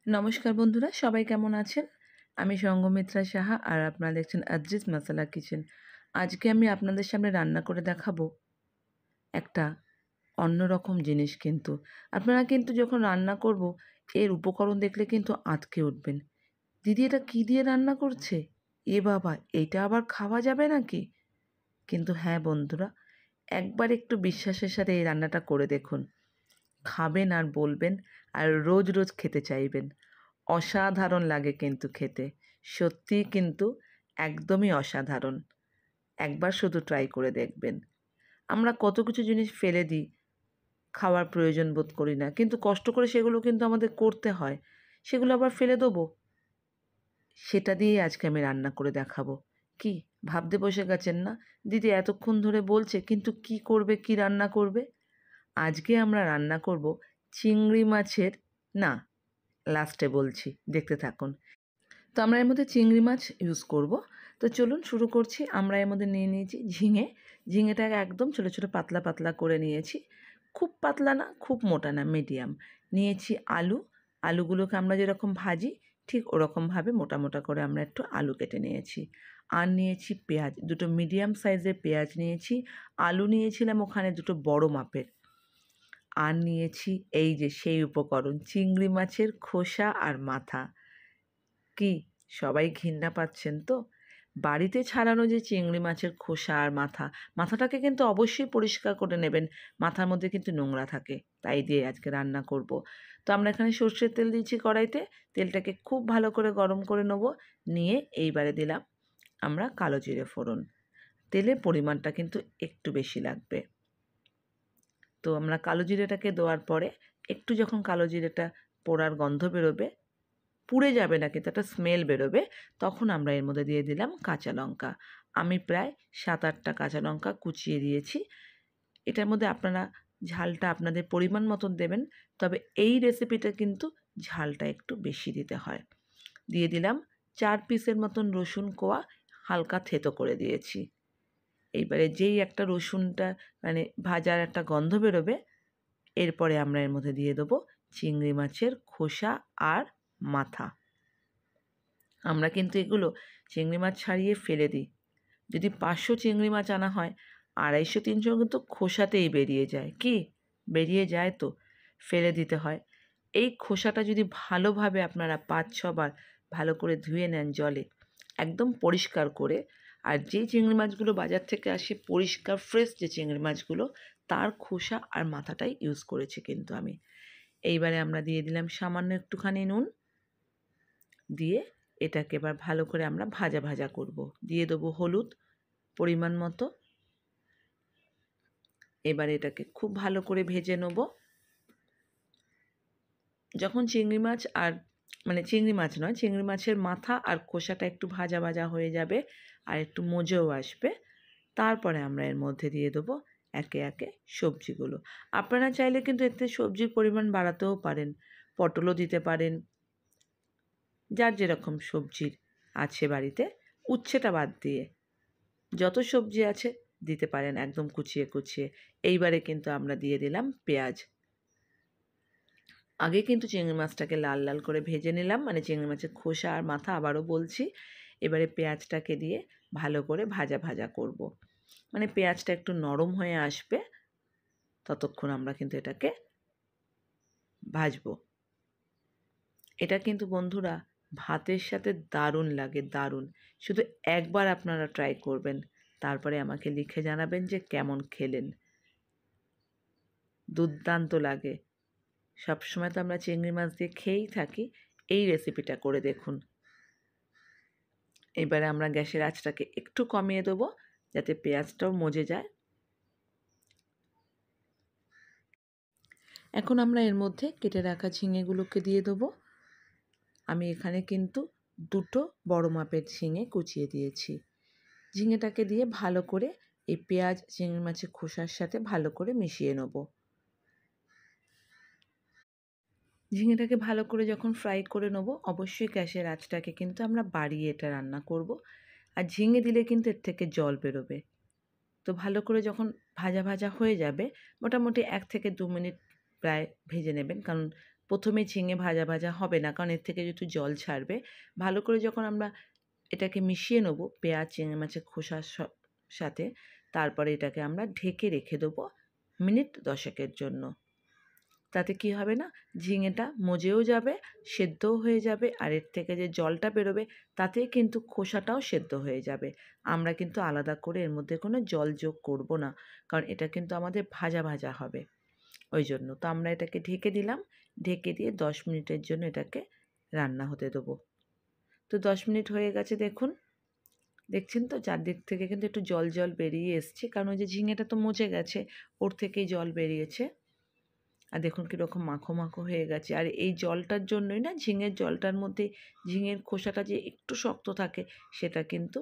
নমস্কার বন্ধুরা, সবাই কেমন আছেন? আমি সঙ্গমিত্রা সাহা আর আপনারা দেখছেন আদ্রিস মাসালা কিচেন। আজকে আমি আপনাদের সামনে রান্না করে দেখাবো একটা অন্যরকম জিনিস কিন্তু। আপনারা কিন্তু যখন রান্না করব এর উপকরণ দেখলে কিন্তু আঁতকে উঠবেন। দিদি এটা কী দিয়ে রান্না করছে? এ বাবা! এইটা আবার খাওয়া যাবে নাকি? কিন্তু হ্যাঁ বন্ধুরা, একবার একটু বিশ্বাসের সাথে এই রান্নাটা করে দেখুন। খাবেন আর বলবেন আর রোজ রোজ খেতে চাইবেন। অসাধারণ লাগে কিন্তু খেতে। সত্যিই কিন্তু একদমই অসাধারণ। একবার শুধু ট্রাই করে দেখবেন। আমরা কত কিছু জিনিস ফেলে দিই, খাওয়ার প্রয়োজন বোধ করি না। কিন্তু কষ্ট করে সেগুলো কিন্তু আমাদের করতে হয়। সেগুলো আবার ফেলে দেবো? সেটা দিয়েই আজকে আমি রান্না করে দেখাবো। কি ভাবতে বসে গেছেন না? দিদি এতক্ষণ ধরে বলছে কিন্তু কি করবে, কি রান্না করবে? আজকে আমরা রান্না করব চিংড়ি মাছের না, লাস্টে বলছি, দেখতে থাকুন। তো আমরা এর মধ্যে চিংড়ি মাছ ইউজ করব। তো চলুন শুরু করছি। আমরা এর মধ্যে নিয়ে নিয়েছি ঝিঙে। ঝিঙেটাকে একদম ছোটো ছোটো পাতলা পাতলা করে নিয়েছি। খুব পাতলা না, খুব মোটা না, মিডিয়াম। নিয়েছি আলু। আলুগুলোকে আমরা যেরকম ভাজি ঠিক ওরকমভাবে মোটা মোটা করে আমরা একটু আলু কেটে নিয়েছি। আর নিয়েছি পেঁয়াজ, দুটো মিডিয়াম সাইজের পেঁয়াজ নিয়েছি। আলু নিয়েছিলাম ওখানে দুটো বড় মাপের। আর নিয়েছি এই যে সেই উপকরণ, চিংড়ি মাছের খোসা আর মাথা। কি সবাই ঘৃণা পাচ্ছেন তো? বাড়িতে ছাড়ানো যে চিংড়ি মাছের খোসা আর মাথাটাকে কিন্তু অবশ্যই পরিষ্কার করে নেবেন। মাথার মধ্যে কিন্তু নোংরা থাকে, তাই দিয়ে আজকে রান্না করব। তো আমরা এখানে সর্ষের তেল দিয়েছি কড়াইতে। তেলটাকে খুব ভালো করে গরম করে নেব। নিয়ে এইবারে দিলাম আমরা কালো জিরে ফোড়ন। তেলের পরিমাণটা কিন্তু একটু বেশি লাগবে। তো আমরা কালো জিরেটাকে দেওয়ার পরে একটু যখন কালো জিরেটা পোড়ার গন্ধ বেরোবে, পুড়ে যাবে না কিন্তু একটা স্মেল বেরোবে, তখন আমরা এর মধ্যে দিয়ে দিলাম কাঁচা লঙ্কা। আমি প্রায় 7-8টা কাঁচা লঙ্কা কুচিয়ে দিয়েছি। এটার মধ্যে আপনারা ঝালটা আপনাদের পরিমাণ মতন দেবেন, তবে এই রেসিপিটা কিন্তু ঝালটা একটু বেশি দিতে হয়। দিয়ে দিলাম 4 পিসের মতন রসুন কোয়া, হালকা থেতো করে দিয়েছি। এইবারে যেই একটা রসুনটা ভাজার একটা গন্ধ বেরোবে, এরপরে আমরা এর মধ্যে দিয়ে দেবো চিংড়ি মাছের খোসা আর মাথা। আমরা কিন্তু এগুলো চিংড়ি মাছ ছাড়িয়ে ফেলে দিই। যদি 500 চিংড়ি মাছ আনা হয়, 250-300 কিন্তু খোসাতেই বেরিয়ে যায়। কি বেরিয়ে যায় তো, ফেলে দিতে হয়। এই খোসাটা যদি ভালোভাবে আপনারা 5-6 বার ভালো করে ধুয়ে নেন জলে, একদম পরিষ্কার করে, আর যেই চিংড়ি মাছগুলো বাজার থেকে আসে পরিষ্কার ফ্রেশ যে চিংড়ি মাছগুলো, তার খোসা আর মাথাটাই ইউজ করেছি কিন্তু আমি। এইবারে আমরা দিয়ে দিলাম সামান্য একটুখানি নুন। দিয়ে এটাকে এবার ভালো করে আমরা ভাজা ভাজা করব। দিয়ে দেবো হলুদ পরিমাণ মতো। এবার এটাকে খুব ভালো করে ভেজে নেব। যখন চিংড়ি মাছ আর চিংড়ি মাছ নয়, চিংড়ি মাছের মাথা আর খোসাটা একটু ভাজা ভাজা হয়ে যাবে আর একটু মজেও আসবে, তারপরে আমরা এর মধ্যে দিয়ে দেবো একে একে সবজিগুলো। আপনারা চাইলে কিন্তু এতে সবজির পরিমাণ বাড়াতেও পারেন, পটলও দিতে পারেন, যার যেরকম সবজির আছে বাড়িতে, উচ্ছেটা বাদ দিয়ে যত সবজি আছে দিতে পারেন একদম কুচিয়ে কুচিয়ে। এইবারে কিন্তু আমরা দিয়ে দিলাম পেঁয়াজ। আগে কিন্তু চিংড়ি মাছটাকে লাল লাল করে ভেজে নিলাম, চিংড়ি মাছের খোসা আর মাথা, আবারও বলছি। এবারে পেঁয়াজটাকে দিয়ে ভালো করে ভাজা ভাজা করব। পেঁয়াজটা একটু নরম হয়ে আসবে, ততক্ষণ আমরা কিন্তু এটাকে ভাজবো। এটা কিন্তু বন্ধুরা ভাতের সাথে দারুণ লাগে, দারুণ। শুধু একবার আপনারা ট্রাই করবেন, তারপরে আমাকে লিখে জানাবেন যে কেমন খেলেন। দুর্দান্ত লাগে। সবসময় তো আমরা চিংড়ি মাছ দিয়ে খেয়েই থাকি, এই রেসিপিটা করে দেখুন। এবারে আমরা গ্যাসের আঁচটাকে একটু কমিয়ে দেবো, যাতে পেঁয়াজটাও মজে যায়। এখন আমরা এর মধ্যে কেটে রাখা ঝিঙেগুলোকে দিয়ে দেবো। আমি এখানে কিন্তু 2টো বড় মাপের ঝিঙে কুচিয়ে দিয়েছি। ঝিঙেটাকে দিয়ে ভালো করে এই পেঁয়াজ চিংড়ি মাছের খোসার সাথে ভালো করে মিশিয়ে নেব। ঝিঙেটাকে ভালো করে যখন ফ্রাই করে নেব, অবশ্যই গ্যাসের আঁচটাকে কিন্তু আমরা বাড়িয়ে এটা রান্না করব। আর ঝিঙে দিলে কিন্তু এর থেকে জল বেরোবে। তো ভালো করে যখন ভাজা ভাজা হয়ে যাবে, মোটামুটি 1 থেকে 2 মিনিট প্রায় ভেজে নেবেন, কারণ প্রথমে ঝিঙে ভাজা ভাজা হবে না, কারণ এর থেকে যেহেতু জল ছাড়বে। ভালো করে যখন আমরা এটাকে মিশিয়ে নেব পেঁয়াজ চিংড়ি মাছের খোসার সাথে, তারপরে এটাকে আমরা ঢেকে রেখে দেবো মিনিট 10 জন্য। তাতে কি হবে না, ঝিঙেটা মজেও যাবে, সেদ্ধও হয়ে যাবে, আর এর থেকে যে জলটা বেরোবে তাতে কিন্তু খোসাটাও সেদ্ধ হয়ে যাবে। আমরা কিন্তু আলাদা করে এর মধ্যে কোনো জল যোগ করব না, কারণ এটা কিন্তু আমাদের ভাজা ভাজা হবে, ওই জন্য। তো আমরা এটাকে ঢেকে দিলাম, ঢেকে দিয়ে 10 মিনিটের জন্য এটাকে রান্না হতে দেবো। তো 10 মিনিট হয়ে গেছে, দেখছেন তো চারদিক থেকে কিন্তু একটু জল জল বেরিয়ে এসছে, কারণ ওই যে ঝিঙেটা তো মজে গেছে, ওর থেকেই জল বেরিয়েছে। আর দেখুন কীরকম মাখো মাখো হয়ে গেছে। আর এই জলটার জন্যই না, ঝিঙের জলটার মধ্যে ঝিঙের খোসাটা যে একটু শক্ত থাকে সেটা কিন্তু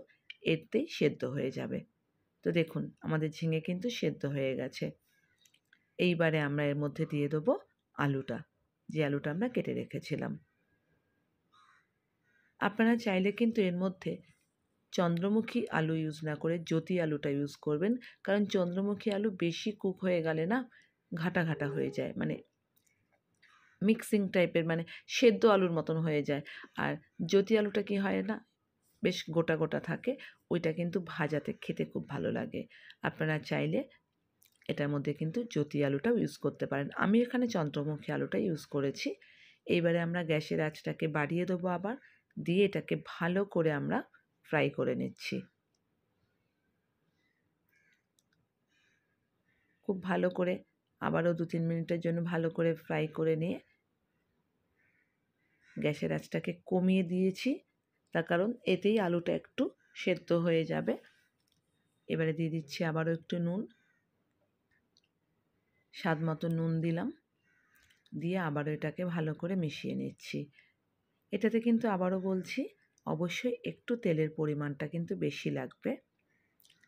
এতেই সেদ্ধ হয়ে যাবে। তো দেখুন আমাদের ঝিঙে কিন্তু সেদ্ধ হয়ে গেছে। এইবারে আমরা এর মধ্যে দিয়ে দেবো আলুটা, যে আলুটা আমরা কেটে রেখেছিলাম। আপনারা চাইলে কিন্তু এর মধ্যে চন্দ্রমুখী আলু ইউজ না করে জ্যোতি আলুটা ইউজ করবেন, কারণ চন্দ্রমুখী আলু বেশি কুক হয়ে গেলে না ঘাটা ঘাটা হয়ে যায়, মানে মিক্সিং টাইপের, মানে সেদ্ধ আলুর মতন হয়ে যায়। আর জ্যোতি আলুটা কি হয় না, বেশ গোটা গোটা থাকে, ওইটা কিন্তু ভাজাতে খেতে খুব ভালো লাগে। আপনারা চাইলে এটার মধ্যে কিন্তু জ্যোতি আলুটাও ইউজ করতে পারেন। আমি এখানে চন্দ্রমুখী আলুটা ইউজ করেছি। এইবারে আমরা গ্যাসের আঁচটাকে বাড়িয়ে দেবো আবার, দিয়ে এটাকে ভালো করে আমরা ফ্রাই করে নিচ্ছি। খুব ভালো করে আবারও 2-3 মিনিটের জন্য ভালো করে ফ্রাই করে নিয়ে গ্যাসের আঁচটাকে কমিয়ে দিয়েছি, তার কারণ এতেই আলুটা একটু সেদ্ধ হয়ে যাবে। এবারে দিয়ে দিচ্ছি আবারও একটু নুন, স্বাদ মতো নুন দিলাম, দিয়ে আবারও এটাকে ভালো করে মিশিয়ে নিচ্ছি। এটাতে কিন্তু আবারও বলছি, অবশ্যই একটু তেলের পরিমাণটা কিন্তু বেশি লাগবে,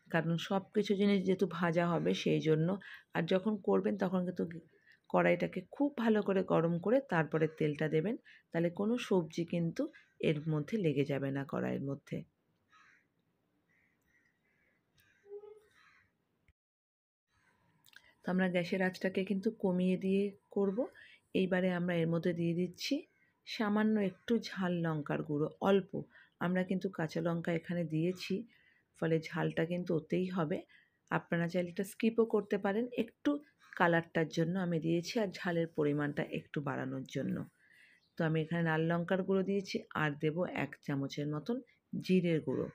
কারণ সব কিছু জিনিস যেহেতু ভাজা হবে সেই জন্য। আর যখন করবেন তখন কিন্তু কড়াইটাকে খুব ভালো করে গরম করে তারপরে তেলটা দেবেন, তাহলে কোনো সবজি কিন্তু এর মধ্যে লেগে যাবে না কড়াইয়ের মধ্যে। তো আমরা গ্যাসের আঁচটাকে কিন্তু কমিয়ে দিয়ে করব। এইবারে আমরা এর মধ্যে দিয়ে দিচ্ছি সামান্য একটু ঝাল লঙ্কার গুঁড়ো, অল্প। আমরা কিন্তু কাঁচা লঙ্কা এখানে দিয়েছি, ফলে ঝালটা কিন্তু ওতেই হবে। আপনারা চাইলে এটা স্কিপও করতে পারেন, একটু কালারটার জন্য আমি দিয়েছি, আর ঝালের পরিমাণটা একটু বাড়ানোর জন্য। তো আমি এখানে লাল লঙ্কার গুঁড়ো দিয়েছি, আর দেব 1 চামচের মতন জিরের গুঁড়ো।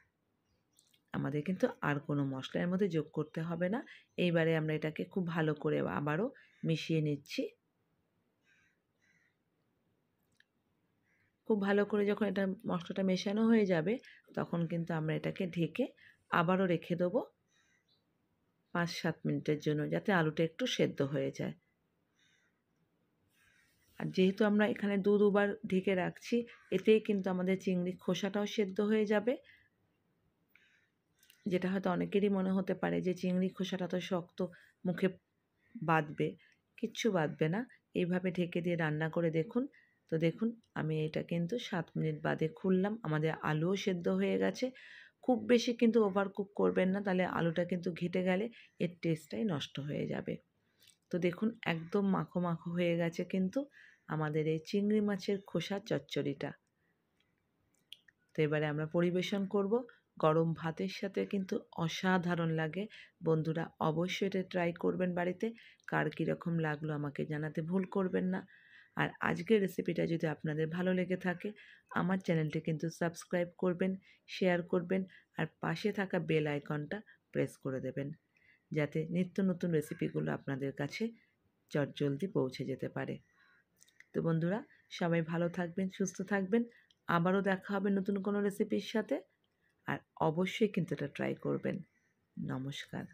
আমাদের কিন্তু আর কোনো মশলা এর মধ্যে যোগ করতে হবে না। এইবারে আমরা এটাকে খুব ভালো করে আবারও মিশিয়ে নিচ্ছি। খুব ভালো করে যখন এটা মশলাটা মেশানো হয়ে যাবে, তখন কিন্তু আমরা এটাকে ঢেকে আবারও রেখে দেবো 5-7 মিনিটের জন্য, যাতে আলুটা একটু সেদ্ধ হয়ে যায়। আর যেহেতু আমরা এখানে দুবার ঢেকে রাখছি, এতেই কিন্তু আমাদের চিংড়ির খোসাটাও সেদ্ধ হয়ে যাবে। যেটা হয়তো অনেকেরই মনে হতে পারে যে চিংড়ির খোসাটা তো শক্ত, মুখে বাঁধবে। কিচ্ছু বাঁধবে না। এইভাবে ঢেকে দিয়ে রান্না করে দেখুন। তো দেখুন আমি এটা কিন্তু 7 মিনিট বাদে খুললাম। আমাদের আলুও সেদ্ধ হয়ে গেছে। খুব বেশি কিন্তু ওভারকুক করবেন না, তাহলে আলুটা কিন্তু ঘেঁটে গেলে এর টেস্টটাই নষ্ট হয়ে যাবে। তো দেখুন একদম মাখো মাখো হয়ে গেছে কিন্তু আমাদের এই চিংড়ি মাছের খোসার চচ্চড়িটা। তো এবারে আমরা পরিবেশন করব। গরম ভাতের সাথে কিন্তু অসাধারণ লাগে। বন্ধুরা অবশ্যই এটা ট্রাই করবেন বাড়িতে। কার কীরকম লাগলো আমাকে জানাতে ভুল করবেন না। আর আজকের রেসিপিটা যদি আপনাদের ভালো লেগে থাকে, আমার চ্যানেলটি কিন্তু সাবস্ক্রাইব করবেন, শেয়ার করবেন, আর পাশে থাকা বেল আইকনটা প্রেস করে দেবেন, যাতে নিত্য নতুন রেসিপিগুলো আপনাদের কাছে চটজলদি পৌঁছে যেতে পারে। তো বন্ধুরা সবাই ভালো থাকবেন, সুস্থ থাকবেন। আবারও দেখা হবে নতুন কোনো রেসিপির সাথে। আর অবশ্যই কিন্তু এটা ট্রাই করবেন। নমস্কার।